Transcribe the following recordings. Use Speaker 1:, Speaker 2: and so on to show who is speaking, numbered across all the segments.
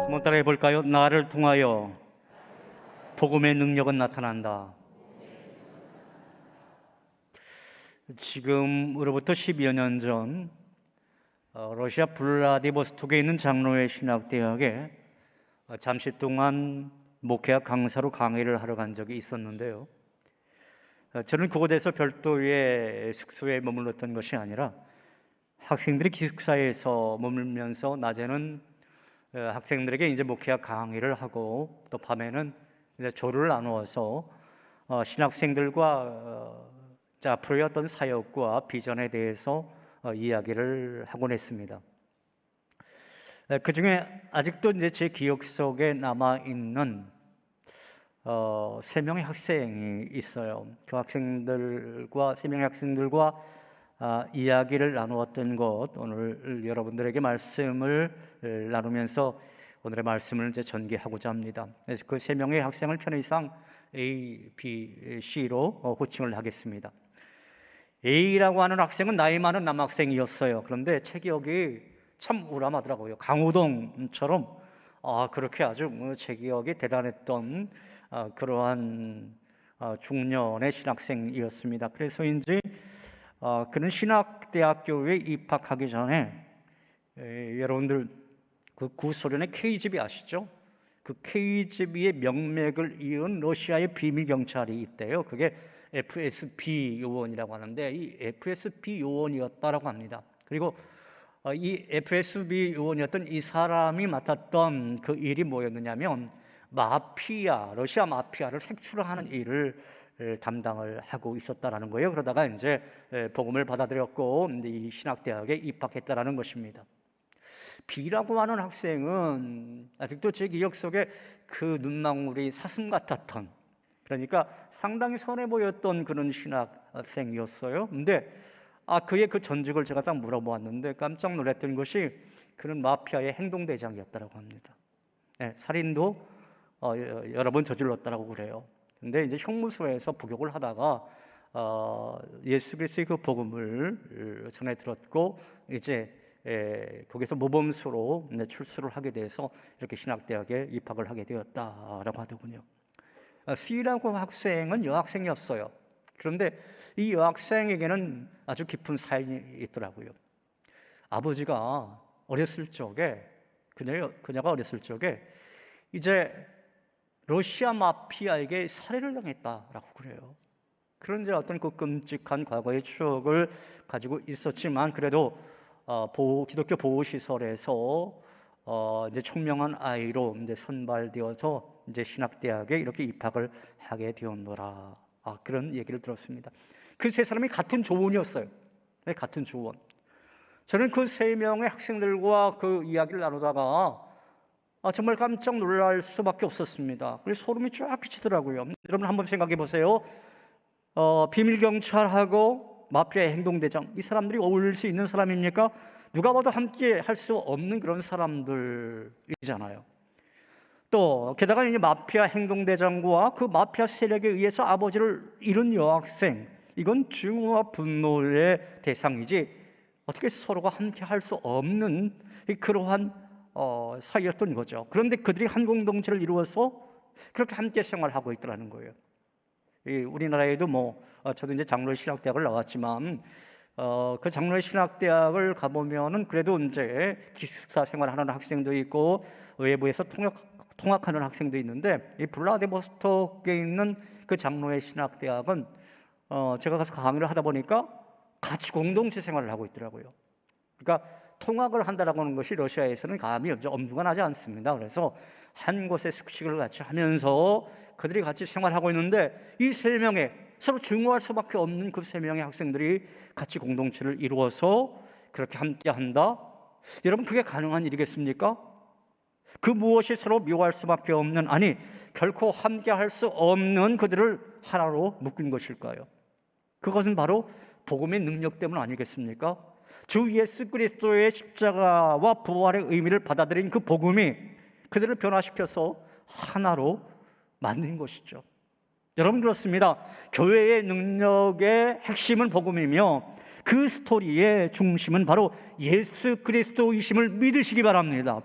Speaker 1: 한번 따라해 볼까요? 나를 통하여 복음의 능력은 나타난다. 지금으로부터 12여 년 전 러시아 블라디보스톡에 있는 장로회 신학대학에 잠시 동안 목회학 강사로 강의를 하러 간 적이 있었는데요. 저는 그곳에서 별도의 숙소에 머물렀던 것이 아니라 학생들이 기숙사에서 머물면서 낮에는 학생들에게 이제 목회학 강의를 하고 또 밤에는 이제 조를 나누어서 신학생들과 앞으로의 어떤 사역과 비전에 대해서 이야기를 하곤 했습니다. 그 중에 아직도 이제 제 기억 속에 남아 있는 3명의 학생이 있어요. 그 학생들과 3명의 학생들과 이야기를 나누었던 것, 오늘 여러분들에게 말씀을 나누면서 오늘의 말씀을 이제 전개하고자 합니다. 그래서 그 3명의 학생을 편의상 A, B, C로 호칭을 하겠습니다. A라고 하는 학생은 나이 많은 남학생이었어요. 그런데 체격이 참 우람하더라고요. 강호동처럼 그렇게 아주 체격이 대단했던 그러한 중년의 신학생이었습니다. 그래서인지 그는 신학대학교에 입학하기 전에 여러분들 그 구소련의 KGB 아시죠? 그 KGB의 명맥을 이은 러시아의 비밀 경찰이 있대요. 그게 FSB 요원이라고 하는데 이 FSB 요원이었다라고 합니다. 그리고 이 FSB 요원이었던 이 사람이 맡았던 그 일이 뭐였느냐면 마피아, 러시아 마피아를 색출하는 일을 담당을 하고 있었다라는 거예요. 그러다가 이제 복음을 받아들였고 이제 이 신학대학에 입학했다라는 것입니다. B라고 하는 학생은 아직도 제 기억 속에 그 눈망울이 사슴 같았던, 그러니까 상당히 선해 보였던 그런 신학생이었어요. 근데 그의 그 전직을 제가 딱 물어보았는데 깜짝 놀랐던 것이 그는 마피아의 행동대장이었다고 합니다. 살인도 여러 번 저질렀다고 그래요. 근데 이제 형무소에서 부역을 하다가 예수 그리스도의 그 복음을 전해 들었고 이제 거기서 모범수로 출소를 하게 돼서 이렇게 신학대학에 입학을 하게 되었다라고 하더군요. C라고 학생은 여학생이었어요. 그런데 이 여학생에게는 아주 깊은 사연이 있더라고요. 아버지가 어렸을 적에 그녀가 어렸을 적에 이제 러시아 마피아에게 살해를 당했다라고 그래요. 그런 이제 어떤 그 끔찍한 과거의 추억을 가지고 있었지만 그래도 기독교 보호시설에서 이제 총명한 아이로 이제 선발되어서 이제 신학대학에 이렇게 입학을 하게 되었노라. 그런 얘기를 들었습니다. 그 세 사람이 같은 조원이었어요. 네, 같은 조원. 저는 그 3명의 학생들과 그 이야기를 나누다가 정말 깜짝 놀랄 수밖에 없었습니다. 그래서 소름이 쫙 끼치더라고요. 여러분 한번 생각해 보세요. 비밀경찰하고 마피아의 행동대장, 이 사람들이 어울릴 수 있는 사람입니까? 누가 봐도 함께 할 수 없는 그런 사람들이잖아요. 또 게다가 이제 마피아 행동대장과 그 마피아 세력에 의해서 아버지를 잃은 여학생, 이건 증오와 분노의 대상이지 어떻게 서로가 함께 할 수 없는 그러한 사이였던 거죠. 그런데 그들이 한 공동체를 이루어서 그렇게 함께 생활하고 있더라는 거예요. 우리나라에도 저도 이제 장로의 신학대학을 나왔지만 그 장로의 신학대학을 가보면은 그래도 이제 기숙사 생활하는 학생도 있고 외부에서 통학하는 학생도 있는데 이 블라디보스톡에 있는 그 장로의 신학대학은 제가 가서 강의를 하다 보니까 같이 공동체 생활을 하고 있더라고요. 그러니까 통학을 한다라고 하는 것이 러시아에서는 감히 엄두가 나지 않습니다. 그래서 한 곳에 숙식을 같이 하면서 그들이 같이 생활하고 있는데 이 3명의 서로 증오할 수밖에 없는 그 3명의 학생들이 같이 공동체를 이루어서 그렇게 함께 한다? 여러분 그게 가능한 일이겠습니까? 그 무엇이 서로 미워할 수밖에 없는, 아니 결코 함께 할 수 없는 그들을 하나로 묶은 것일까요? 그것은 바로 복음의 능력 때문 아니겠습니까? 주 예수 그리스도의 십자가와 부활의 의미를 받아들인 그 복음이 그들을 변화시켜서 하나로 만든 것이죠. 여러분 그렇습니다. 교회의 능력의 핵심은 복음이며 그 스토리의 중심은 바로 예수 그리스도이심을 믿으시기 바랍니다.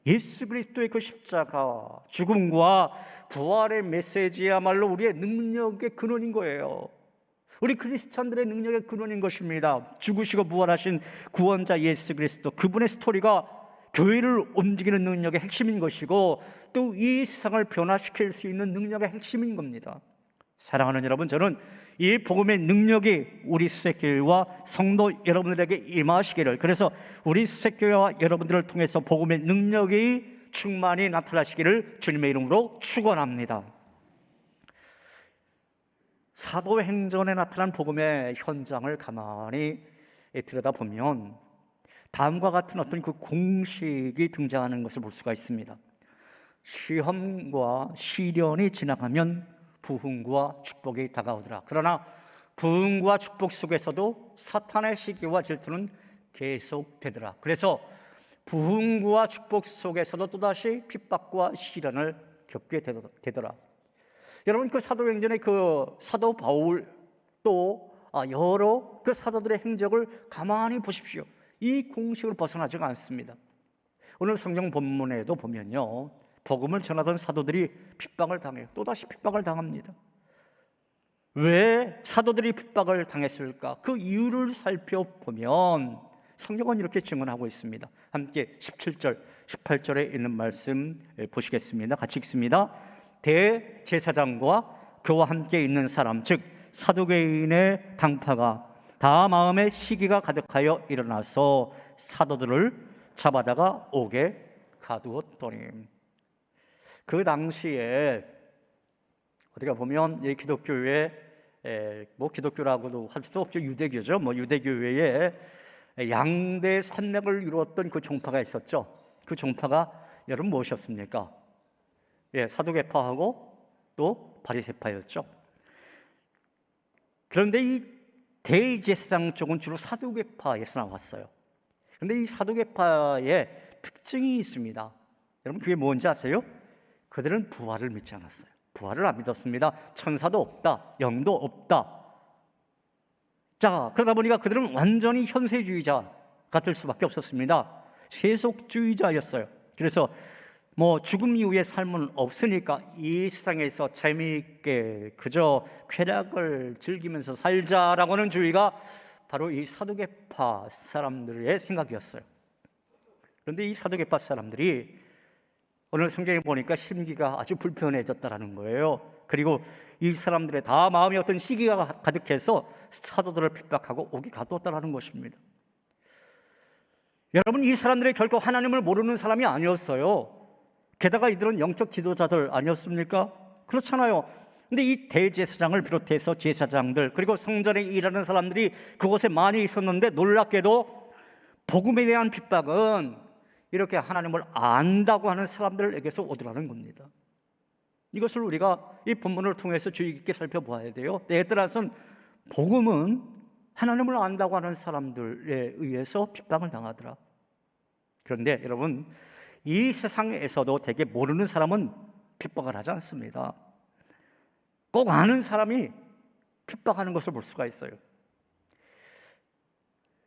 Speaker 1: 예수 그리스도의 그 십자가, 죽음과 부활의 메시지야말로 우리의 능력의 근원인 거예요. 우리 크리스찬들의 능력의 근원인 것입니다. 죽으시고 부활하신 구원자 예수 그리스도, 그분의 스토리가 교회를 움직이는 능력의 핵심인 것이고 또 이 세상을 변화시킬 수 있는 능력의 핵심인 겁니다. 사랑하는 여러분, 저는 이 복음의 능력이 우리 수색교회와 성도 여러분들에게 임하시기를, 그래서 우리 수색교회와 여러분들을 통해서 복음의 능력이 충만히 나타나시기를 주님의 이름으로 축원합니다. 사도행전에 나타난 복음의 현장을 가만히 들여다보면 다음과 같은 어떤 그 공식이 등장하는 것을 볼 수가 있습니다. 시험과 시련이 지나가면 부흥과 축복이 다가오더라. 그러나 부흥과 축복 속에서도 사탄의 시기와 질투는 계속되더라. 그래서 부흥과 축복 속에서도 또다시 핍박과 시련을 겪게 되더라. 여러분, 그 사도행전의 그 사도 바울 또 여러 그 사도들의 행적을 가만히 보십시오. 이 공식을 벗어나지가 않습니다. 오늘 성경 본문에도 보면요, 복음을 전하던 사도들이 핍박을 당해요. 또다시 핍박을 당합니다. 왜 사도들이 핍박을 당했을까? 그 이유를 살펴보면 성경은 이렇게 증언하고 있습니다. 함께 17절, 18절에 있는 말씀 보시겠습니다. 같이 읽습니다. 대제사장과 그와 함께 있는 사람, 즉 사두개인의 당파가 다 마음에 시기가 가득하여 일어나서 사도들을 잡아다가 옥에 가두었더니. 그 당시에 어디가 보면 이 기독교회, 기독교라고도 할 수 없죠. 유대교죠. 유대교회에 양대 산맥을 이루었던 그 종파가 있었죠. 그 종파가 여러분 무엇이었습니까? 사두개파하고 또 바리새파였죠. 그런데 이 대제사장 쪽은 주로 사두개파에서 나왔어요. 그런데 이 사두개파의 특징이 있습니다. 여러분 그게 뭔지 아세요? 그들은 부활을 믿지 않았어요. 부활을 안 믿었습니다. 천사도 없다, 영도 없다. 자, 그러다 보니까 그들은 완전히 현세주의자 같을 수밖에 없었습니다. 세속주의자였어요. 그래서 죽음 이후의 삶은 없으니까 이 세상에서 재미있게 그저 쾌락을 즐기면서 살자라고 하는 주의가 바로 이 사두개파 사람들의 생각이었어요. 그런데 이 사두개파 사람들이 오늘 성경에 보니까 심기가 아주 불편해졌다라는 거예요. 그리고 이 사람들의 다 마음에 어떤 시기가 가득해서 사도들을 핍박하고 옥에 가두었다라는 것입니다. 여러분, 이 사람들이 결코 하나님을 모르는 사람이 아니었어요. 게다가 이들은 영적 지도자들 아니었습니까? 그렇잖아요. 근데 이 대제사장을 비롯해서 제사장들 그리고 성전에 일하는 사람들이 그곳에 많이 있었는데 놀랍게도 복음에 대한 핍박은 이렇게 하나님을 안다고 하는 사람들에게서 오더라는 겁니다. 이것을 우리가 이 본문을 통해서 주의 깊게 살펴보아야 돼요. 때에 따라서는 복음은 하나님을 안다고 하는 사람들에 의해서 핍박을 당하더라. 그런데 여러분, 이 세상에서도 되게 모르는 사람은 핍박을 하지 않습니다. 꼭 아는 사람이 핍박하는 것을 볼 수가 있어요.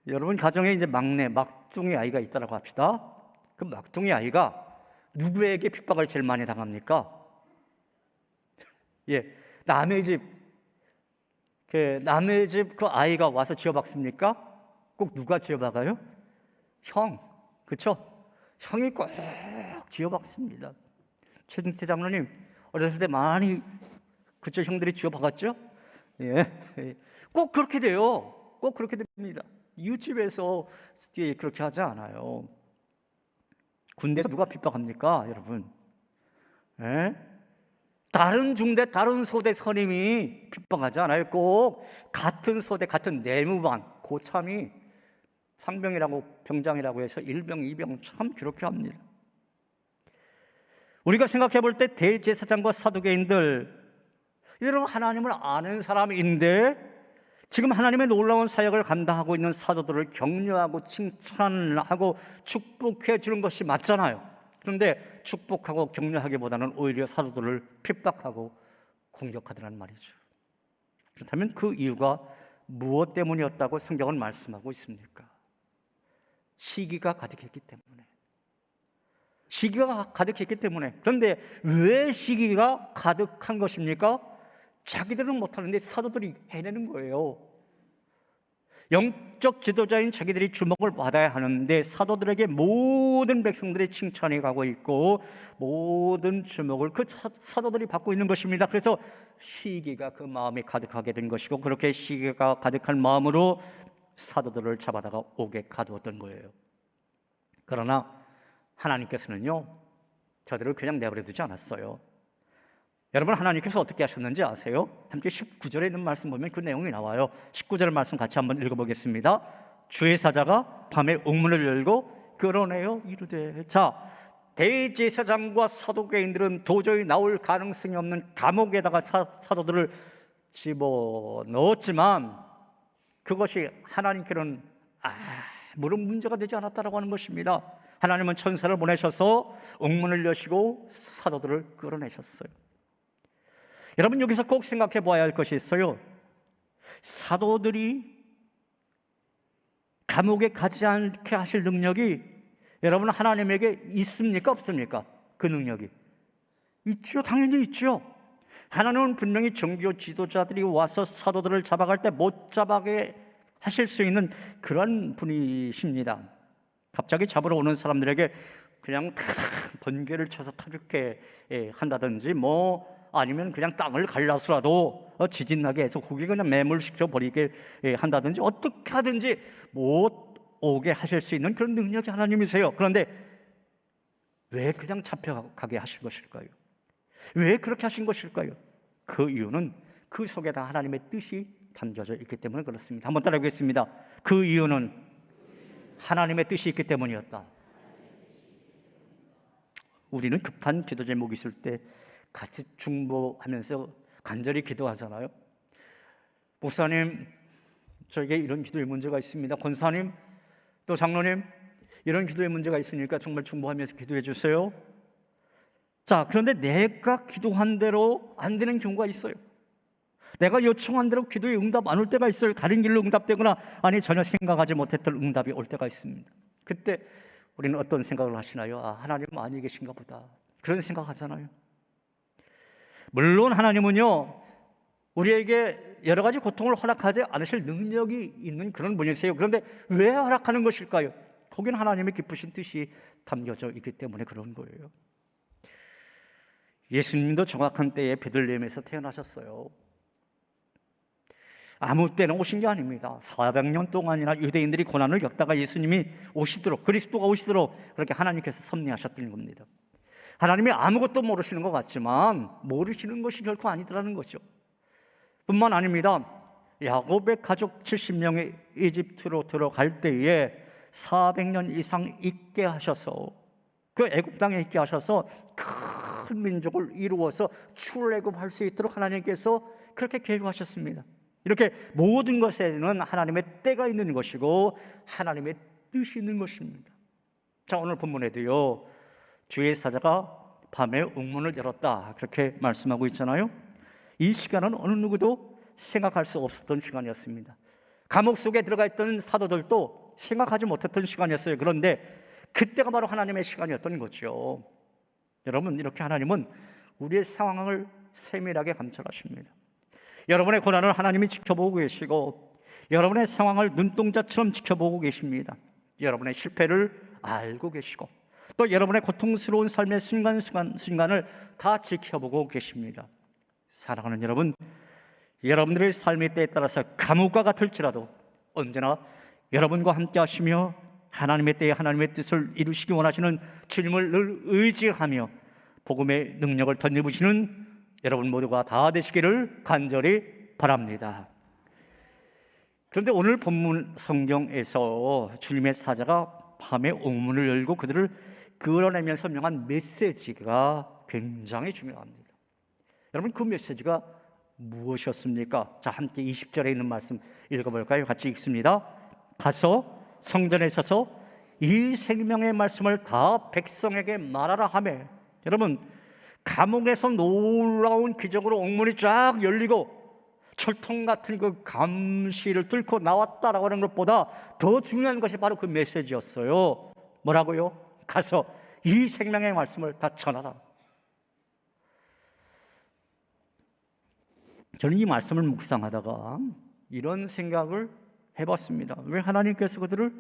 Speaker 1: 여러분 가정에 이제 막둥이 아이가 있다고 합시다. 그 막둥이 아이가 누구에게 핍박을 제일 많이 당합니까? 남의 집 그 아이가 와서 쥐어박습니까? 꼭 누가 쥐어박아요? 형, 그렇죠? 형이 꼭 쥐어박습니다. 최등태 장로님 어렸을 때 많이 그쪽 형들이 쥐어박았죠? 꼭 그렇게 돼요. 꼭 그렇게 됩니다. 이웃집에서 그렇게 하지 않아요. 군대에서 누가 핍박합니까, 여러분? 다른 중대, 다른 소대 선임이 핍박하지 않아요. 꼭 같은 소대, 같은 내무반, 고참이 상병이라고 병장이라고 해서 1병, 2병 참 그렇게 합니다. 우리가 생각해 볼 때 대제사장과 사두개인들, 이들은 하나님을 아는 사람인데 지금 하나님의 놀라운 사역을 감당하고 있는 사도들을 격려하고 칭찬하고 축복해 주는 것이 맞잖아요. 그런데 축복하고 격려하기보다는 오히려 사도들을 핍박하고 공격하더란 말이죠. 그렇다면 그 이유가 무엇 때문이었다고 성경은 말씀하고 있습니까? 시기가 가득했기 때문에. 시기가 가득했기 때문에. 그런데 왜 시기가 가득한 것입니까? 자기들은 못하는데 사도들이 해내는 거예요. 영적 지도자인 자기들이 주목을 받아야 하는데 사도들에게 모든 백성들의 칭찬이 가고 있고 모든 주목을 그 사도들이 받고 있는 것입니다. 그래서 시기가 그 마음이 가득하게 된 것이고 그렇게 시기가 가득한 마음으로 사도들을 잡아다가 옥에 가두었던 거예요. 그러나 하나님께서는요, 저들을 그냥 내버려 두지 않았어요. 여러분, 하나님께서 어떻게 하셨는지 아세요? 함께 19절에 있는 말씀 보면 그 내용이 나와요. 19절 말씀 같이 한번 읽어보겠습니다. 주의 사자가 밤에 옥문을 열고 끌어내어 이르되. 자, 대제사장과 사두개인들은 도저히 나올 가능성이 없는 감옥에다가 사도들을 집어넣었지만 그것이 하나님께는 아무런 문제가 되지 않았다라고 하는 것입니다. 하나님은 천사를 보내셔서 옥문을 여시고 사도들을 끌어내셨어요. 여러분, 여기서 꼭 생각해 봐야 할 것이 있어요. 사도들이 감옥에 가지 않게 하실 능력이 여러분 하나님에게 있습니까? 없습니까? 그 능력이 있죠. 당연히 있죠. 하나님은 분명히 종교 지도자들이 와서 사도들을 잡아갈 때 못 잡아게 하실 수 있는 그런 분이십니다. 갑자기 잡으러 오는 사람들에게 그냥 번개를 쳐서 타죽게 한다든지 아니면 그냥 땅을 갈라서라도 지진나게 해서 거기 그냥 매몰시켜 버리게 한다든지 어떻게 하든지 못 오게 하실 수 있는 그런 능력이 하나님이세요. 그런데 왜 그냥 잡혀가게 하신 것일까요? 왜 그렇게 하신 것일까요? 그 이유는 그 속에다 하나님의 뜻이 담겨져 있기 때문에 그렇습니다. 한번 따라하겠습니다. 그 이유는 하나님의 뜻이 있기 때문이었다. 우리는 급한 기도 제목이 있을 때 같이 중보하면서 간절히 기도하잖아요. 목사님, 저에게 이런 기도의 문제가 있습니다. 권사님, 또 장로님, 이런 기도의 문제가 있으니까 정말 중보하면서 기도해 주세요. 자, 그런데 내가 기도한 대로 안 되는 경우가 있어요. 내가 요청한 대로 기도의 응답 안 올 때가 있어요. 다른 길로 응답되거나 아니 전혀 생각하지 못했던 응답이 올 때가 있습니다. 그때 우리는 어떤 생각을 하시나요? 하나님은 아니 계신가 보다, 그런 생각하잖아요. 물론 하나님은요, 우리에게 여러 가지 고통을 허락하지 않으실 능력이 있는 그런 분이세요. 그런데 왜 허락하는 것일까요? 거기는 하나님의 기쁘신 뜻이 담겨져 있기 때문에 그런 거예요. 예수님도 정확한 때에 베들레헴에서 태어나셨어요. 아무 때나 오신 게 아닙니다. 400년 동안이나 유대인들이 고난을 겪다가 예수님이 오시도록, 그리스도가 오시도록 그렇게 하나님께서 섭리하셨던 겁니다. 하나님이 아무것도 모르시는 것 같지만 모르시는 것이 결코 아니더라는 거죠. 뿐만 아닙니다. 야곱의 가족 70명이 이집트로 들어갈 때에 400년 이상 있게 하셔서 그 애굽 땅에 있게 하셔서 큰 민족을 이루어서 출애굽할 수 있도록 하나님께서 그렇게 계획하셨습니다. 이렇게 모든 것에는 하나님의 때가 있는 것이고 하나님의 뜻이 있는 것입니다. 자, 오늘 본문에도요, 주의 사자가 밤에 옥문을 열었다 그렇게 말씀하고 있잖아요. 이 시간은 어느 누구도 생각할 수 없었던 시간이었습니다. 감옥 속에 들어가 있던 사도들도 생각하지 못했던 시간이었어요. 그런데 그때가 바로 하나님의 시간이었던 거죠. 여러분, 이렇게 하나님은 우리의 상황을 세밀하게 감찰하십니다. 여러분의 고난을 하나님이 지켜보고 계시고 여러분의 상황을 눈동자처럼 지켜보고 계십니다. 여러분의 실패를 알고 계시고 또 여러분의 고통스러운 삶의 순간순간을 다 지켜보고 계십니다. 사랑하는 여러분, 여러분들의 삶의 때에 따라서 감옥과 같을지라도 언제나 여러분과 함께 하시며 하나님의 때에 하나님의 뜻을 이루시기 원하시는 주님을 늘 의지하며 복음의 능력을 덧입으시는 여러분 모두가 다 되시기를 간절히 바랍니다. 그런데 오늘 본문 성경에서 주님의 사자가 밤에 옥문을 열고 그들을 끌어내면서 명한 메시지가 굉장히 중요합니다. 여러분, 그 메시지가 무엇이었습니까? 자, 함께 20절에 있는 말씀 읽어볼까요? 같이 읽습니다. 가서 성전에 서서 이 생명의 말씀을 다 백성에게 말하라 하매. 여러분, 감옥에서 놀라운 기적으로 옥문이 쫙 열리고 철통 같은 그 감시를 뚫고 나왔다라고 하는 것보다 더 중요한 것이 바로 그 메시지였어요. 뭐라고요? 가서 이 생명의 말씀을 다 전하라. 저는 이 말씀을 묵상하다가 이런 생각을 해봤습니다. 왜 하나님께서 그들을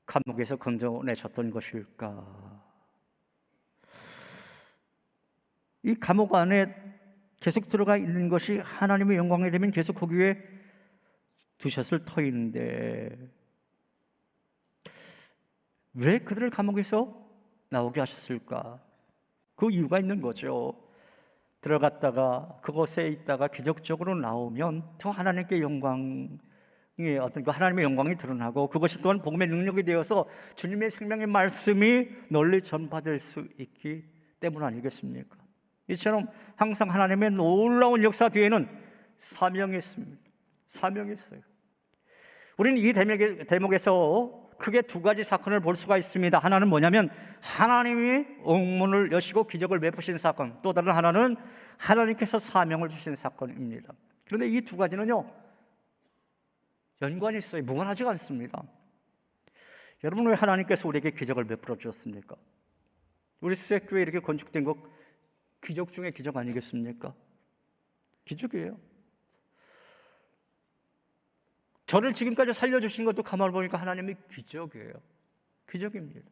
Speaker 1: 감옥에서 건져내셨던 것일까? 이 감옥 안에 계속 들어가 있는 것이 하나님의 영광이 되면 계속 거기에 두셨을 터인데 왜 그들을 감옥에서 나오게 하셨을까? 그 이유가 있는 거죠. 들어갔다가 그곳에 있다가 기적적으로 나오면 더 하나님께 영광의 어떤 그 하나님의 영광이 드러나고 그것이 또한 복음의 능력이 되어서 주님의 생명의 말씀이 널리 전파될 수 있기 때문 아니겠습니까? 이처럼 항상 하나님의 놀라운 역사 뒤에는 사명이 있습니다. 사명이 있어요. 우리는 이 대목에서 크게 두 가지 사건을 볼 수가 있습니다. 하나는 뭐냐면 하나님이 옥문을 여시고 기적을 베푸신 사건, 또 다른 하나는 하나님께서 사명을 주신 사건입니다. 그런데 이 두 가지는요 연관이 있어요. 무관하지 않습니다. 여러분, 왜 하나님께서 우리에게 기적을 베풀어 주셨습니까? 우리 수색교회 이렇게 건축된 것 기적 중에 기적 아니겠습니까? 기적이에요. 저를 지금까지 살려주신 것도 가만히 보니까 하나님의 기적이에요. 기적입니다.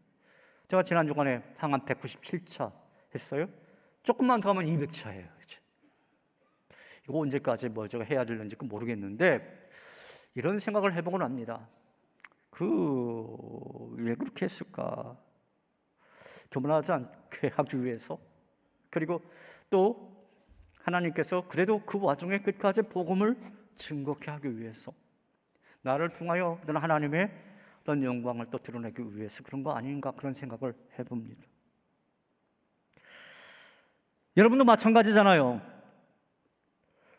Speaker 1: 제가 지난 주간에 항암 197차 했어요. 조금만 더 하면 200차예요. 이거 언제까지 제가 해야 되는지 모르겠는데 이런 생각을 해보곤 합니다. 왜 그렇게 했을까? 교만하지 않게 하기 위해서, 그리고 또 하나님께서 그래도 그 와중에 끝까지 복음을 증거케 하기 위해서, 나를 통하여 어떤 하나님의 어떤 영광을 또 드러내기 위해서 그런 거 아닌가, 그런 생각을 해봅니다. 여러분도 마찬가지잖아요.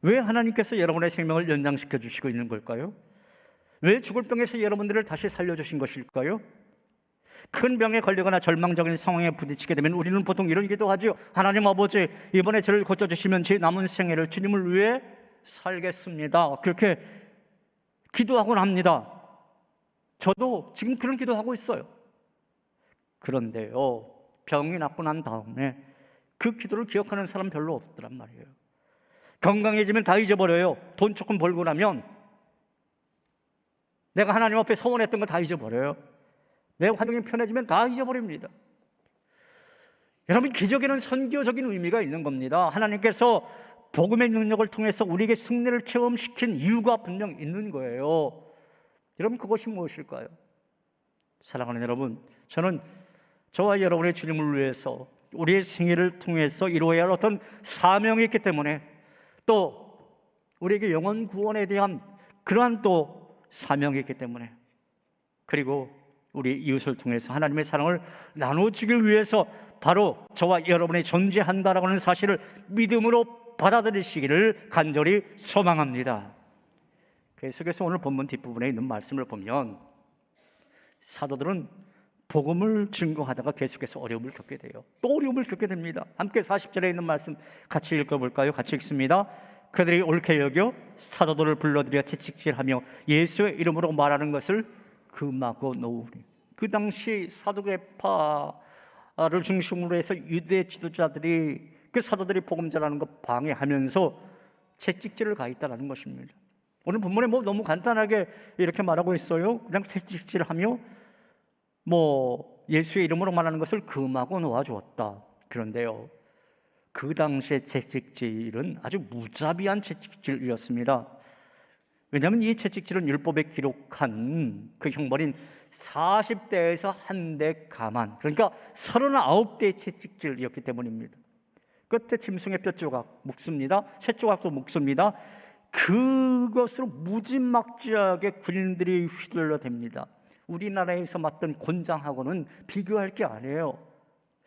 Speaker 1: 왜 하나님께서 여러분의 생명을 연장시켜 주시고 있는 걸까요? 왜 죽을 병에서 여러분들을 다시 살려주신 것일까요? 큰 병에 걸리거나 절망적인 상황에 부딪히게 되면 우리는 보통 이런 기도하죠. 하나님 아버지, 이번에 저를 고쳐주시면 제 남은 생애를 주님을 위해 살겠습니다. 그렇게 기도하곤 합니다. 저도 지금 그런 기도하고 있어요. 그런데요, 병이 낫고 난 다음에 그 기도를 기억하는 사람 별로 없더란 말이에요. 건강해지면 다 잊어버려요. 돈 조금 벌고 나면 내가 하나님 앞에 서원했던 거 다 잊어버려요. 내 환경이 편해지면 다 잊어버립니다. 여러분, 기적에는 선교적인 의미가 있는 겁니다. 하나님께서 복음의 능력을 통해서 우리에게 승리를 체험시킨 이유가 분명 있는 거예요. 여러분, 그것이 무엇일까요? 사랑하는 여러분, 저는 저와 여러분의 주님을 위해서 우리의 생애를 통해서 이루어야 할 어떤 사명이 있기 때문에, 또 우리에게 영혼 구원에 대한 그러한 또 사명이 있기 때문에, 그리고 우리 이웃을 통해서 하나님의 사랑을 나눠주기 위해서 바로 저와 여러분이 존재한다라고 하는 사실을 믿음으로 받아들이시기를 간절히 소망합니다. 계속해서 오늘 본문 뒷부분에 있는 말씀을 보면 사도들은 복음을 증거하다가 계속해서 어려움을 겪게 돼요. 또 어려움을 겪게 됩니다. 함께 40절에 있는 말씀 같이 읽어볼까요? 같이 읽습니다. 그들이 옳게 여겨 사도들을 불러들여 채찍질하며 예수의 이름으로 말하는 것을 금하고 놓으니. 그 당시 사두개파를 중심으로 해서 유대 지도자들이 그 사도들이 복음 전하는 것 방해하면서 채찍질을 가했다는 것입니다. 오늘 본문에 너무 간단하게 이렇게 말하고 있어요. 그냥 채찍질하며 예수의 이름으로 말하는 것을 금하고 놓아주었다. 그런데요, 그 당시의 채찍질은 아주 무자비한 채찍질이었습니다. 왜냐하면 이 채찍질은 율법에 기록한 그 형벌인 40대에서 한 대 가만, 그러니까 39대의 채찍질이었기 때문입니다. 끝에 짐승의 뼈 조각 묶습니다. 쇠 조각도 묶습니다. 그것으로 무지막지하게 군인들이 휘둘러댑니다. 우리나라에서 맞던 곤장하고는 비교할 게 아니에요.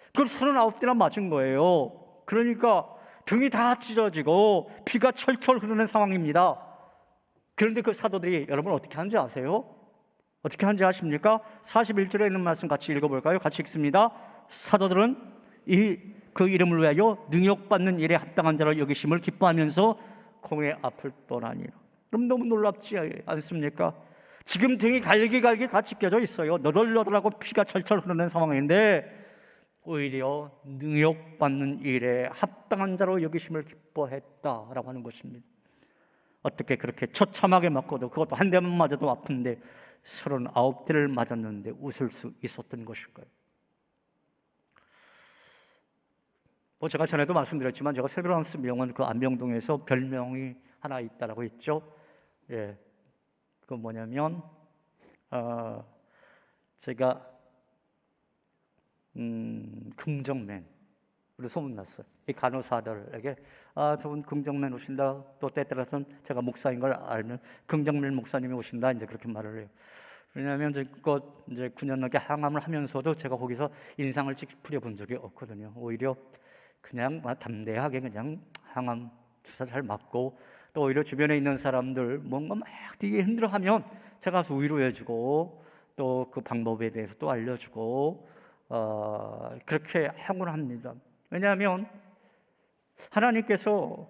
Speaker 1: 그걸 39대나 맞은 거예요. 그러니까 등이 다 찢어지고 피가 철철 흐르는 상황입니다. 그런데 그 사도들이 여러분 어떻게 하는지 아세요? 어떻게 하는지 아십니까? 41절에 있는 말씀 같이 읽어볼까요? 같이 읽습니다. 사도들은 이 그 이름을 위하여 능욕받는 일에 합당한 자로 여기심을 기뻐하면서 공의 앞을 떠나니라. 그럼 너무 놀랍지 않습니까? 지금 등이 갈기갈기 다 찢겨져 있어요. 너덜너덜하고 피가 철철 흐르는 상황인데 오히려 능욕받는 일에 합당한 자로 여기심을 기뻐했다라고 하는 것입니다. 어떻게 그렇게 처참하게 맞고도, 그것도 한 대만 맞아도 아픈데 39대를 맞았는데 웃을 수 있었던 것일까요? 제가 전에도 말씀드렸지만 제가 세브란스 병원 그 안병동에서 별명이 하나 있다라고 했죠. 예, 그 뭐냐면 제가 긍정맨으로 소문났어요. 이 간호사들에게 저분 긍정맨 오신다. 또 때때로는 제가 목사인 걸 알면 긍정맨 목사님이 오신다. 이제 그렇게 말을 해요. 왜냐하면 이제 9년 넘게 항암을 하면서도 제가 거기서 인상을 찌푸려 본 적이 없거든요. 오히려 그냥 담대하게 그냥 항암 주사 잘 맞고, 또 오히려 주변에 있는 사람들 뭔가 막 되게 힘들어하면 제가 가서 위로해주고 또 그 방법에 대해서 또 알려주고 그렇게 하곤 합니다. 왜냐하면 하나님께서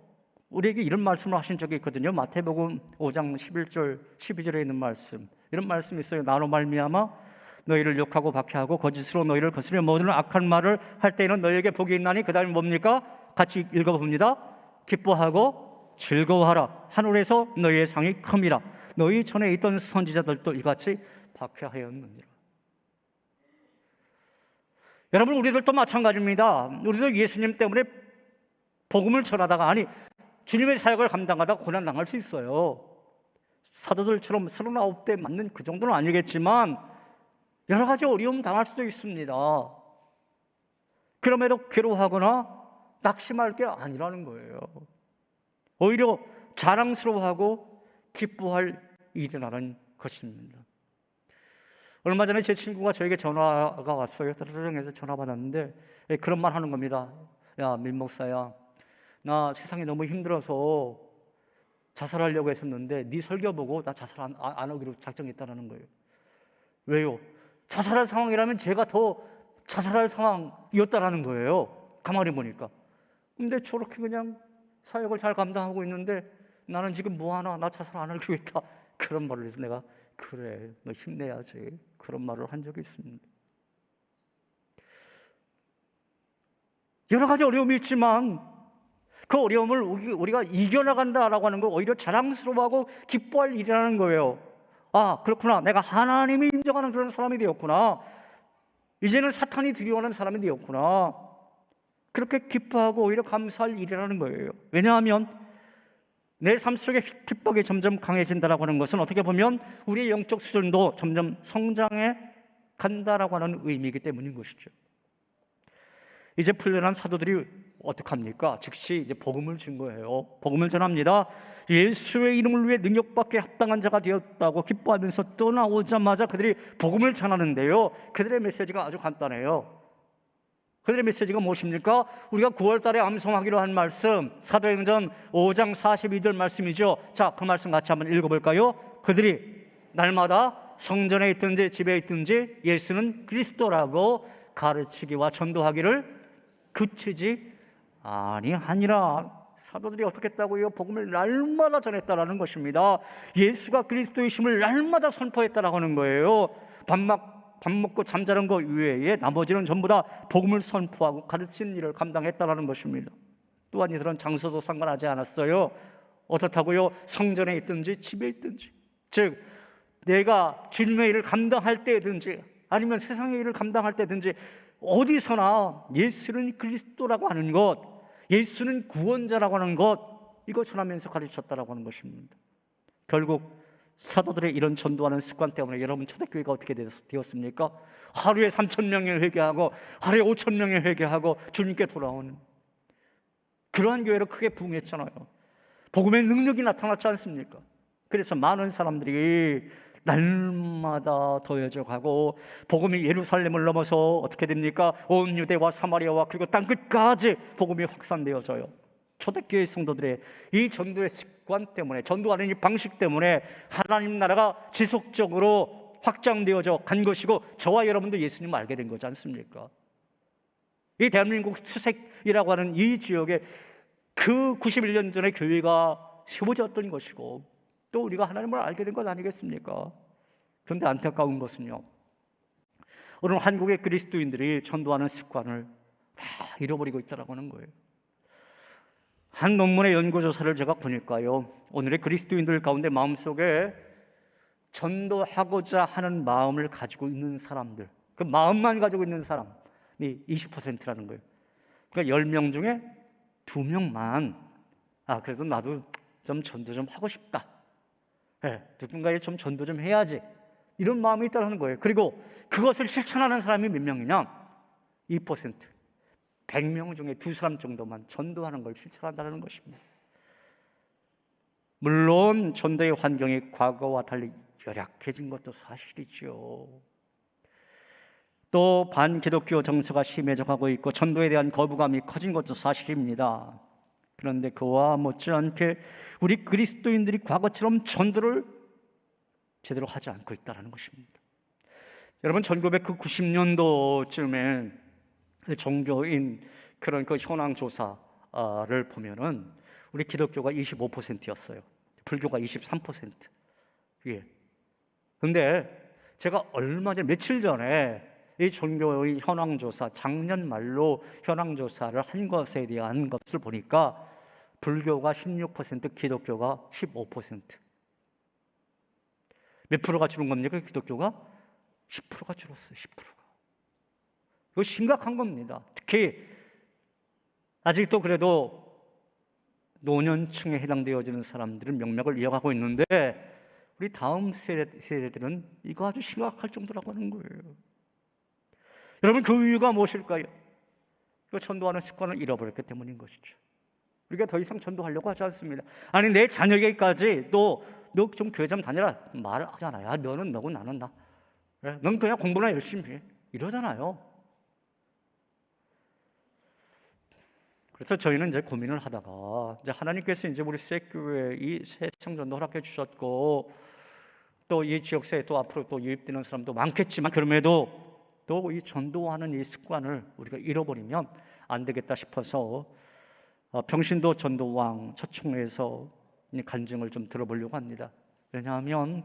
Speaker 1: 우리에게 이런 말씀을 하신 적이 있거든요. 마태복음 5장 11절 12절에 있는 말씀, 이런 말씀이 있어요. 나로 말미암아 너희를 욕하고 박해하고 거짓으로 너희를 거스려 모든 악한 말을 할 때에는 너희에게 복이 있나니, 그 다음에 뭡니까? 같이 읽어봅니다. 기뻐하고 즐거워하라. 하늘에서 너희의 상이 큼이라. 너희 전에 있던 선지자들도 이같이 박해하였느니라. 여러분, 우리들도 마찬가지입니다. 우리도 예수님 때문에 복음을 전하다가, 주님의 사역을 감당하다가 고난당할 수 있어요. 사도들처럼 39대 맞는 그 정도는 아니겠지만 여러 가지 어려움 당할 수도 있습니다. 그럼에도 괴로워하거나 낙심할 게 아니라는 거예요. 오히려 자랑스러워하고 기뻐할 일이라는 것입니다. 얼마 전에 제 친구가 저에게 전화가 왔어요. 따르릉해서 전화 받았는데 그런 말 하는 겁니다. 야, 민 목사야, 나 세상이 너무 힘들어서 자살하려고 했었는데 네 설교 보고 나 자살 안 하기로 작정했다는 거예요. 왜요? 자살할 상황이라면 제가 더 자살할 상황이었다라는 거예요. 가만히 보니까. 근데 저렇게 그냥 사역을 잘 감당하고 있는데 나는 지금 뭐하나, 나 자살 안 하기로 했다, 그런 말을 해서 내가 그래, 너 힘내야지, 그런 말을 한 적이 있습니다. 여러 가지 어려움이 있지만 그 어려움을 우리가 이겨나간다라고 하는 걸 오히려 자랑스러워하고 기뻐할 일이라는 거예요. 그렇구나, 내가 하나님이 인정하는 그런 사람이 되었구나, 이제는 사탄이 두려워하는 사람이 되었구나, 그렇게 기뻐하고 오히려 감사할 일이라는 거예요. 왜냐하면 내 삶 속에 핍박이 점점 강해진다라고 하는 것은 어떻게 보면 우리의 영적 수준도 점점 성장해 간다라고 하는 의미이기 때문인 것이죠. 이제 풀려난 사도들이 어떡합니까? 즉시 이제 복음을 준 거예요. 복음을 전합니다. 예수의 이름을 위해 능력받게 합당한 자가 되었다고 기뻐하면서 떠나오자마자 그들이 복음을 전하는데요, 그들의 메시지가 아주 간단해요. 그들의 메시지가 무엇입니까? 우리가 9월 달에 암송하기로 한 말씀, 사도행전 5장 42절 말씀이죠. 자, 그 말씀 같이 한번 읽어볼까요? 그들이 날마다 성전에 있든지 집에 있든지 예수는 그리스도라고 가르치기와 전도하기를 그치지 아니하니라. 사도들이 어떻게 했다고요? 복음을 날마다 전했다라는 것입니다. 예수가 그리스도이심을 날마다 선포했다라고 하는 거예요. 밥 먹고 잠자는 것 외에 나머지는 전부 다 복음을 선포하고 가르치는 일을 감당했다라는 것입니다. 또한 이들은 장소도 상관하지 않았어요. 어떻다고요? 성전에 있든지 집에 있든지, 즉 내가 주님의 일을 감당할 때든지 아니면 세상의 일을 감당할 때든지 어디서나 예수는 그리스도라고 하는 것, 예수는 구원자라고 하는 것, 이거 전하면서 가르쳤다라고 하는 것입니다. 결국 사도들의 이런 전도하는 습관 때문에 여러분 초대교회가 어떻게 되었습니까? 하루에 3,000명이 회개하고 하루에 5,000명이 회개하고 주님께 돌아오는 그러한 교회로 크게 부흥했잖아요. 복음의 능력이 나타났지 않습니까? 그래서 많은 사람들이 날마다 더해져 가고 복음이 예루살렘을 넘어서 어떻게 됩니까? 온 유대와 사마리아와 그리고 땅끝까지 복음이 확산되어져요. 초대교회 성도들의 이 전도의 습관 때문에, 전도하는 이 방식 때문에 하나님 나라가 지속적으로 확장되어져 간 것이고 저와 여러분도 예수님을 알게 된 거지 않습니까? 이 대한민국 수색이라고 하는 이 지역에 그 91년 전에 교회가 세워졌던 것이고 또 우리가 하나님을 알게 된 것 아니겠습니까? 그런데 안타까운 것은요, 오늘 한국의 그리스도인들이 전도하는 습관을 다 잃어버리고 있다는 거예요. 한 논문의 연구조사를 제가 보니까요, 오늘의 그리스도인들 가운데 마음속에 전도하고자 하는 마음을 가지고 있는 사람들, 그 마음만 가지고 있는 사람이 20%라는 거예요. 그러니까 10명 중에 2명만 그래도 나도 좀 전도 좀 하고 싶다, 누군가에 좀 전도 좀 해야지, 이런 마음이 있다는 거예요. 그리고 그것을 실천하는 사람이 몇 명이냐? 2%. 100명 중에 2사람 정도만 전도하는 걸 실천한다는 것입니다. 물론 전도의 환경이 과거와 달리 열악해진 것도 사실이죠. 또 반기독교 정서가 심해져 가고 있고 전도에 대한 거부감이 커진 것도 사실입니다. 그런데 그와 못지않게 우리 그리스도인들이 과거처럼 전도를 제대로 하지 않고 있다는 것입니다. 여러분, 1990년도쯤에 종교인 그런 그 현황 조사를 보면은 우리 기독교가 25%였어요. 불교가 23%. 예. 근데 제가 얼마 전에 며칠 전에 이 종교의 현황 조사, 작년 말로 현황 조사를 한 것에 대한 것을 보니까 불교가 16%, 기독교가 15%. 몇 프로가 줄은 겁니까? 기독교가 10%가 줄었어요. 10%가. 이거 심각한 겁니다. 특히 아직도 그래도 노년층에 해당되어지는 사람들은 명맥을 이어가고 있는데 우리 다음 세대들은 이거 아주 심각할 정도라고 하는 거예요. 여러분, 그 이유가 무엇일까요? 그 전도하는 습관을 잃어버렸기 때문인 것이죠. 우리가 더 이상 전도하려고 하지 않습니다. 아니, 내 자녀에게까지 너 좀 교회 좀 다니라 말하잖아요. 너는 너고 나는 나. 넌 그냥 공부나 열심히 해. 이러잖아요. 그래서 저희는 이제 고민을 하다가 이제 하나님께서 이제 우리 셋교회 이 새성전도 허락해 주셨고 또 이 지역사회에 또 앞으로 또 유입되는 사람도 많겠지만 그럼에도 또 이 전도하는 이 습관을 우리가 잃어버리면 안 되겠다 싶어서 평신도 전도왕 초청에서 이 간증을 좀 들어보려고 합니다. 왜냐하면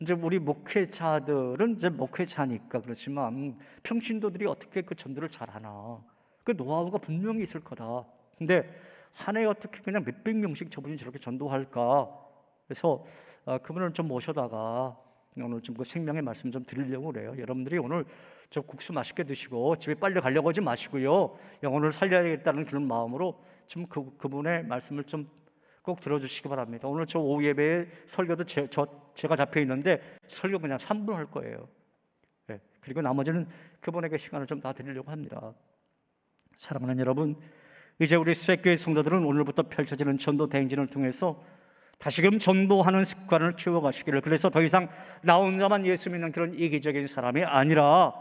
Speaker 1: 이제 우리 목회자들은 이제 목회자니까 그렇지만 평신도들이 어떻게 그 전도를 잘하나, 그 노하우가 분명히 있을 거다. 근데 한 해에 어떻게 그냥 몇백 명씩 저분이 저렇게 전도할까? 그래서 그분을 좀 모셔다가 오늘 좀 그 생명의 말씀 좀 드리려고 그래요. 여러분들이 오늘 저 국수 맛있게 드시고 집에 빨리 가려고 하지 마시고요, 영혼을 살려야겠다는 그런 마음으로 좀 그분의 말씀을 좀 꼭 들어주시기 바랍니다. 오늘 저 오후 예배에 설교도 제가 잡혀 있는데 설교 그냥 3분 할 거예요. 네. 그리고 나머지는 그분에게 시간을 좀 다 드리려고 합니다. 사랑하는 여러분, 이제 우리 수색교회 성도들은 오늘부터 펼쳐지는 전도 대행진을 통해서 다시금 전도하는 습관을 키워가시기를, 그래서 더 이상 나 혼자만 예수 믿는 그런 이기적인 사람이 아니라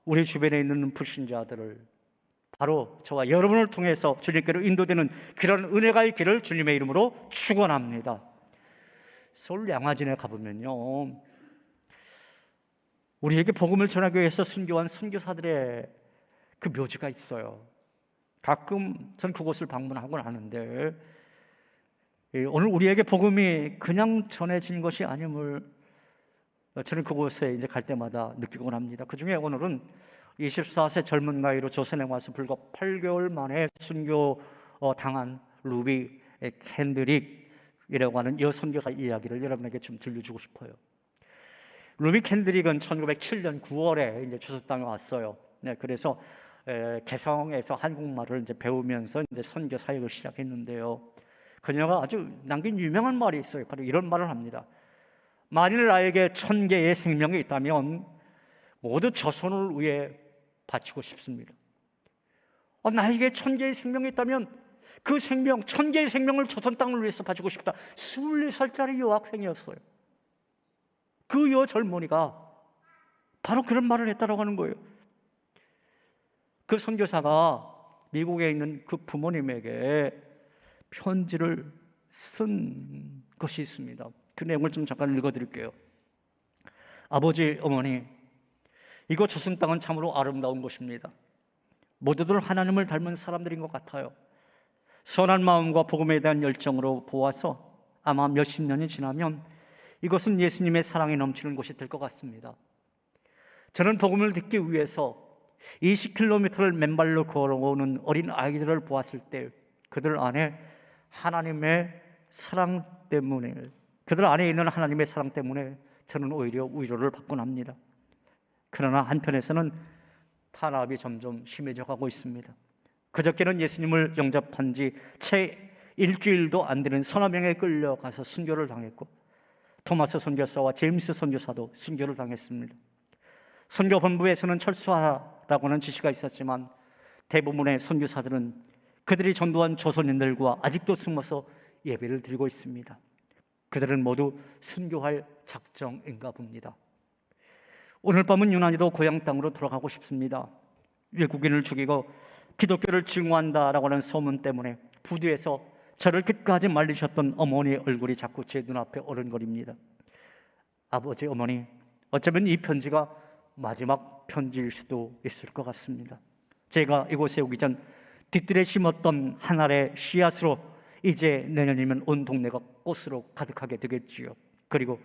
Speaker 1: 우리 주변에 있는 불신자들을 바로 저와 여러분을 통해서 주님께로 인도되는 그런 은혜가의 길을 주님의 이름으로 축원합니다. 서울 양화진에 가보면요, 우리에게 복음을 전하기 위해서 순교한 선교사들의 그 묘지가 있어요. 가끔 전 그곳을 방문하곤 하는데 오늘 우리에게 복음이 그냥 전해진 것이 아님을 저는 그곳에 이제 갈 때마다 느끼곤 합니다. 그 중에 오늘은 24세 젊은 나이로 조선에 와서 불과 8개월 만에 순교 당한 루비 캔드릭이라고 하는 여 선교사 이야기를 여러분에게 좀 들려주고 싶어요. 루비 캔드릭은 1907년 9월에 이제 주석 땅에 왔어요. 네, 그래서 개성에서 한국말을 이제 배우면서 이제 선교 사역을 시작했는데요. 그녀가 아주 남긴 유명한 말이 있어요. 바로 이런 말을 합니다. 만일 나에게 1000개의 생명이 있다면 모두 저손을 위해 바치고 싶습니다. 나에게 1000개의 생명이 있다면 그 생명, 1000개의 생명을 조선 땅을 위해서 바치고 싶다. 24살짜리 여학생이었어요. 그 여설머니가 바로 그런 말을 했다고 하는 거예요. 그 선교사가 미국에 있는 그 부모님에게 편지를 쓴 것이 있습니다. 그 내용을 좀 잠깐 읽어드릴게요. 아버지, 어머니, 이곳 조선 땅은 참으로 아름다운 곳입니다. 모두들 하나님을 닮은 사람들인 것 같아요. 선한 마음과 복음에 대한 열정으로 보아서 아마 몇십 년이 지나면 이곳은 예수님의 사랑이 넘치는 곳이 될 것 같습니다. 저는 복음을 듣기 위해서 20km를 맨발로 걸어오는 어린 아이들을 보았을 때 그들 안에 하나님의 사랑 때문에, 그들 안에 있는 하나님의 사랑 때문에 저는 오히려 위로를 받곤 합니다. 그러나 한편에서는 탄압이 점점 심해져 가고 있습니다. 그저께는 예수님을 영접한 지 채 일주일도 안 되는 서너 명에 끌려가서 순교를 당했고, 토마스 선교사와 제임스 선교사도 순교를 당했습니다. 선교본부에서는 철수하라고 하는 지시가 있었지만 대부분의 선교사들은 그들이 전도한 조선인들과 아직도 숨어서 예배를 드리고 있습니다. 그들은 모두 순교할 작정인가 봅니다. 오늘 밤은 유난히도 고향 땅으로 돌아가고 싶습니다. 외국인을 죽이고 기독교를 증오한다라고 하는 소문 때문에 부두에서 저를 끝까지 말리셨던 어머니의 얼굴이 자꾸 제 눈앞에 어른거립니다. 아버지, 어머니, 어쩌면 이 편지가 마지막 편지일 수도 있을 것 같습니다. 제가 이곳에 오기 전 뒤뜰에 심었던 한 알의 씨앗으로 이제 내년이면 온 동네가 꽃으로 가득하게 되겠지요. 그리고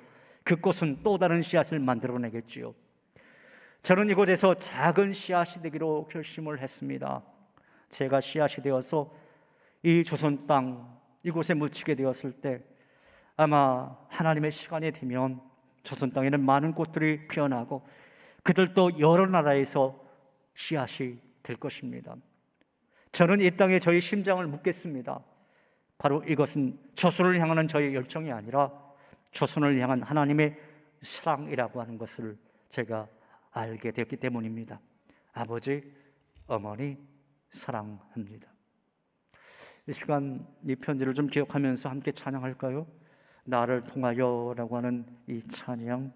Speaker 1: 그 꽃은 또 다른 씨앗을 만들어내겠지요. 저는 이곳에서 작은 씨앗이 되기로 결심을 했습니다. 제가 씨앗이 되어서 이 조선 땅 이곳에 묻히게 되었을 때 아마 하나님의 시간이 되면 조선 땅에는 많은 꽃들이 피어나고 그들도 여러 나라에서 씨앗이 될 것입니다. 저는 이 땅에 저희 심장을 묻겠습니다. 바로 이것은 조선을 향하는 저의 열정이 아니라 조선을 향한 하나님의 사랑이라고 하는 것을 제가 알게 되었기 때문입니다. 아버지, 어머니 사랑합니다. 이 시간 이 편지를 좀 기억하면서 함께 찬양할까요? 나를 통하여라고 하는 이 찬양,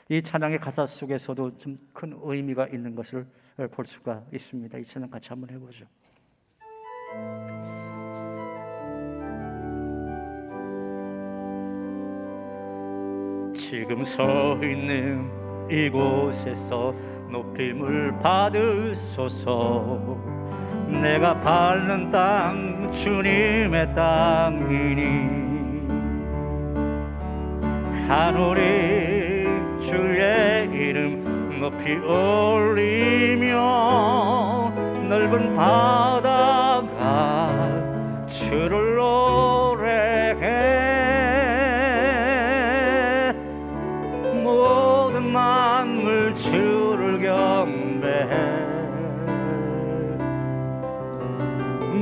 Speaker 1: 이 찬양의 가사 속에서도 좀 큰 의미가 있는 것을 볼 수가 있습니다. 이 찬양 같이 한번 해보죠. 지금 서 있는 이곳에서 높임을 받으소서. 내가 밟는 땅 주님의 땅이니 하늘이 주의 이름 높이 올리며 넓은 바다가 주를 노래해 모든 만물 주를 경배해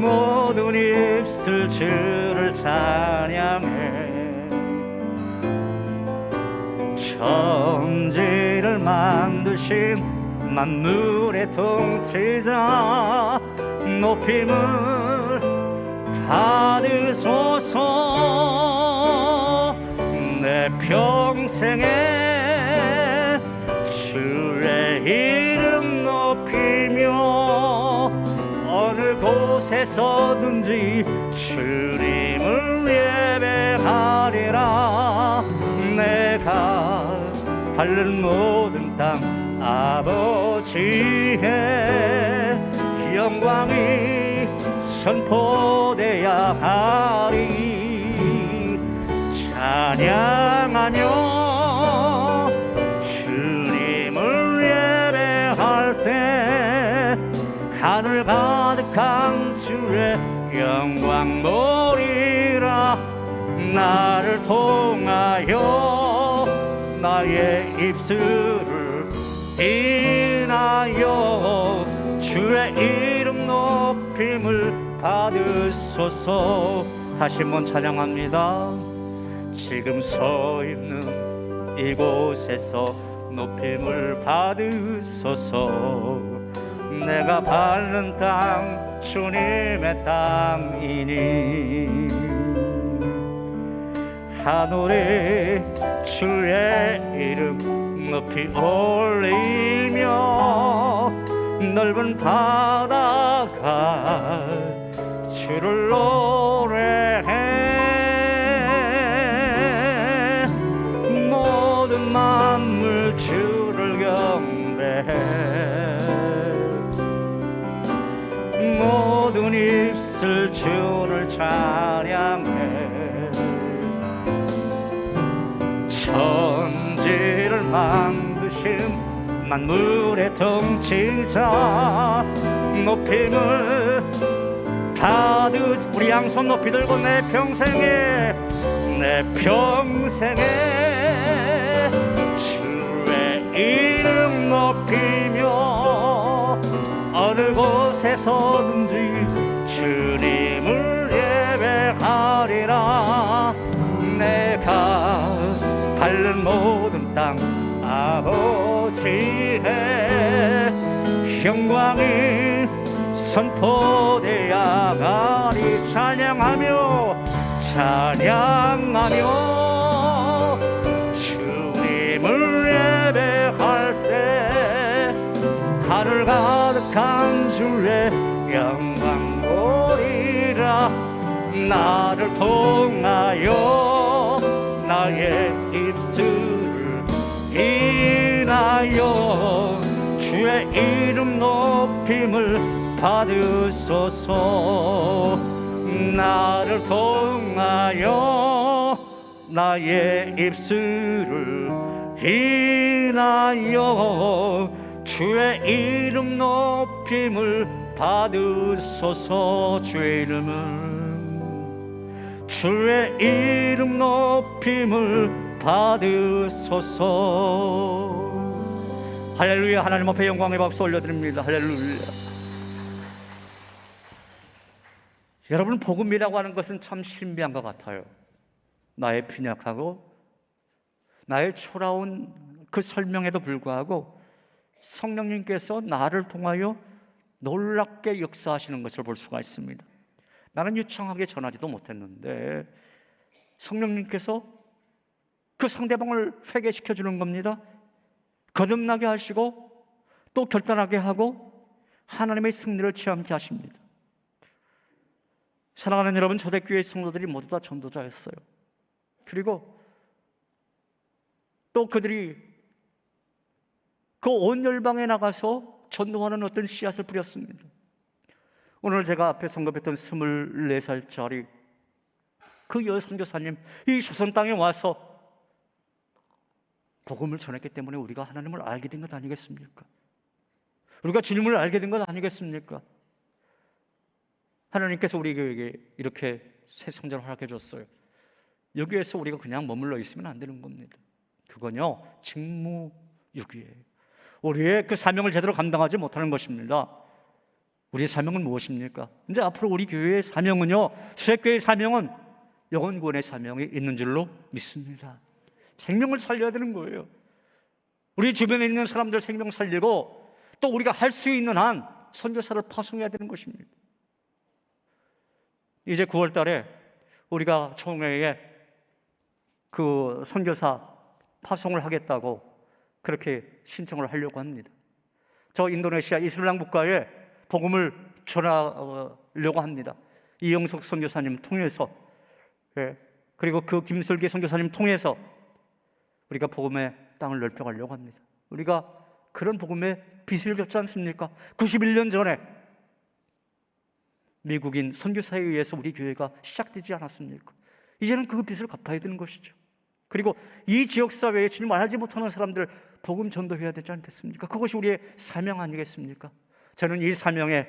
Speaker 1: 모든 입술 주를 찬양해 천지를 만드신 만물의 통치자 높임을 받으소서. 내 평생에 주의 이름 높이며 어느 곳에서든지 주님을 예배하리라. 내가 밟는 모든 땅 아버지의 영광이 선포돼야 하리. 찬양하며 주님을 예배할 때 하늘 가득한 주의 영광 보리라. 나를 통하여 나의 입술을 인하여 주의 이름 높임을 받으소서. 다시 한번 찬양합니다. 지금 서 있는 이곳에서 높임을 받으소서. 내가 밟는 땅 주님의 땅이니 하늘에 주의 이름 높이 올리며 넓은 바다가 주를 노래해 모든 만물 주를 경배해 만드신 만물의 통치자 높임을 받으. 우리 양손 높이 들고 내 평생에 주의 이름 높이며 어느 곳에서든지 주님을 예배하리라. 내가 밟는 모든 땅 아버지의 영광이 선포되야 가리. 찬양하며 주님을 예배할 때 하늘 가득한 주의 영광 보리라. 나를 통하여 나의 입술을 인하여 주의 이름 높임을 받으소서. 나를 통하여 나의 입술을 인하여 주의 이름 높임을 받으소서. 주의 이름 높임을 받으소서. 할렐루야. 하나님 앞에 영광의 박수 올려드립니다. 할렐루야. 여러분, 복음이라고 하는 것은 참 신비한 것 같아요. 나의 빈약하고 나의 초라한 그 설명에도 불구하고 성령님께서 나를 통하여 놀랍게 역사하시는 것을 볼 수가 있습니다. 나는 유창하게 전하지도 못했는데 성령님께서 그 상대방을 회개시켜 주는 겁니다. 거듭나게 하시고 또 결단하게 하고 하나님의 승리를 체험케 하십니다. 사랑하는 여러분, 초대교회 성도들이 모두 다 전도자였어요. 그리고 또 그들이 그 온 열방에 나가서 전도하는 어떤 씨앗을 뿌렸습니다. 오늘 제가 앞에 선급했던 24살짜리 그 여선교사님, 이 조선 땅에 와서 복음을 전했기 때문에 우리가 하나님을 알게 된 것 아니겠습니까? 우리가 주님을 알게 된 것 아니겠습니까? 하나님께서 우리 교회에게 이렇게 새 성전을 허락해 줬어요. 여기에서 우리가 그냥 머물러 있으면 안 되는 겁니다. 그건요, 직무유기예요. 우리의 그 사명을 제대로 감당하지 못하는 것입니다. 우리의 사명은 무엇입니까? 이제 앞으로 우리 교회의 사명은요, 수색교회의 사명은 영혼구원의 사명이 있는 줄로 믿습니다. 생명을 살려야 되는 거예요. 우리 주변에 있는 사람들 생명 살리고 또 우리가 할 수 있는 한 선교사를 파송해야 되는 것입니다. 이제 9월 달에 우리가 총회에 그 선교사 파송을 하겠다고 그렇게 신청을 하려고 합니다. 저 인도네시아 이슬람 국가에 복음을 전하려고 합니다. 이영석 선교사님 통해서, 그리고 그 김슬기 선교사님 통해서 우리가 복음의 땅을 넓혀가려고 합니다. 우리가 그런 복음의 빚을 졌지 않습니까? 91년 전에 미국인 선교사에 의해서 우리 교회가 시작되지 않았습니까? 이제는 그 빚을 갚아야 되는 것이죠. 그리고 이 지역사회에 주님 알지 못하는 사람들 복음 전도해야 되지 않겠습니까? 그것이 우리의 사명 아니겠습니까? 저는 이 사명에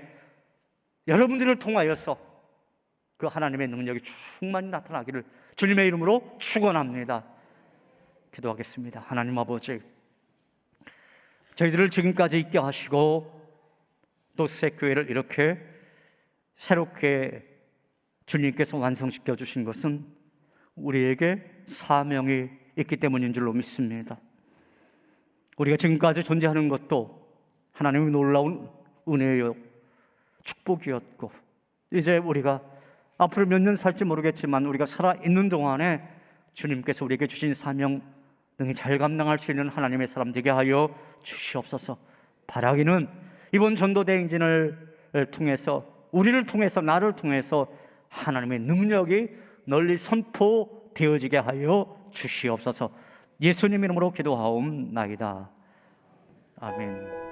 Speaker 1: 여러분들을 통하여서 그 하나님의 능력이 충만히 나타나기를 주님의 이름으로 축원합니다. 기도하겠습니다. 하나님 아버지, 저희들을 지금까지 있게 하시고 또 새 교회를 이렇게 새롭게 주님께서 완성시켜 주신 것은 우리에게 사명이 있기 때문인 줄로 믿습니다. 우리가 지금까지 존재하는 것도 하나님의 놀라운 은혜요 축복이었고, 이제 우리가 앞으로 몇 년 살지 모르겠지만 우리가 살아있는 동안에 주님께서 우리에게 주신 사명 능히 잘 감당할 수 있는 하나님의 사람 되게 하여 주시옵소서. 바라기는 이번 전도대행진을 통해서, 우리를 통해서, 나를 통해서 하나님의 능력이 널리 선포되어지게 하여 주시옵소서. 예수님 이름으로 기도하옵나이다. 아멘.